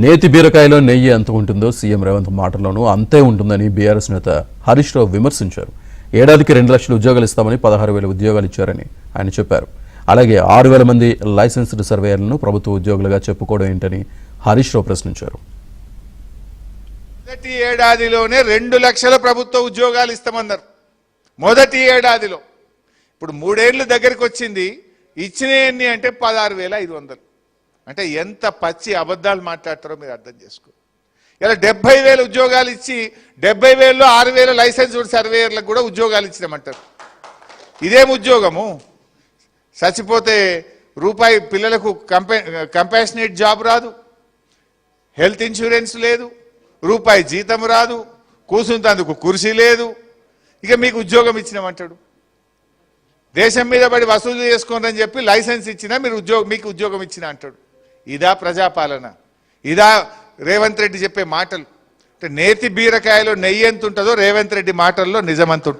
నేతి బీరకాయలో నెయ్యి ఎంత ఉంటుందో సీఎం రేవంత్ మాటల్లోనూ అంతే ఉంటుందని బీఆర్ఎస్ నేత హరీష్ రావు విమర్శించారు. ఏడాదికి 2 లక్షల ఉద్యోగాలు ఇస్తామని 16,000 ఉద్యోగాలు ఇచ్చారని ఆయన చెప్పారు. అలాగే 6,000 మంది లైసెన్స్డ్ సర్వేయర్లను ప్రభుత్వ ఉద్యోగులుగా చెప్పుకోవడం ఏంటని హరీష్ రావు ప్రశ్నించారు. మొదటి ఏడాదిలోనే 2 లక్షల ప్రభుత్వ ఉద్యోగాలు ఇస్తామన్నారు. మొదటి ఏడాదిలో ఇప్పుడు 3 ఏళ్ళు దగ్గరికి వచ్చింది. ఇచ్చిన ఎన్ని అంటే 16,500. అంటే ఎంత పచ్చి అబద్ధాలు మాట్లాడతారో మీరు అర్థం చేసుకో. ఇలా 70,000 ఉద్యోగాలు ఇచ్చి 70,000లో 6,000 లైసెన్స్డ్ సర్వేయర్లకు కూడా ఉద్యోగాలు ఇచ్చినామంటారు. ఇదేం ఉద్యోగము? చచ్చిపోతే రూపాయి పిల్లలకు కంపాషనేట్ జాబ్ రాదు, హెల్త్ ఇన్సూరెన్స్ లేదు, రూపాయి జీతం రాదు, కూర్చుంటందుకు కుర్చీ లేదు. ఇక మీకు ఉద్యోగం ఇచ్చినామంటాడు. దేశం మీద పడి వసూలు చేసుకోనని చెప్పి లైసెన్స్ ఇచ్చినా మీకు ఉద్యోగం ఇచ్చినా అంటాడు. ఇదా ప్రజాపాలన? ఇదా రేవంత్ రెడ్డి చెప్పే మాటలు? అంటే నేతి బీరకాయలో నెయ్యి ఎంత ఉంటుందో రేవంత్ రెడ్డి మాటల్లో నిజమంత ఉంటుంది.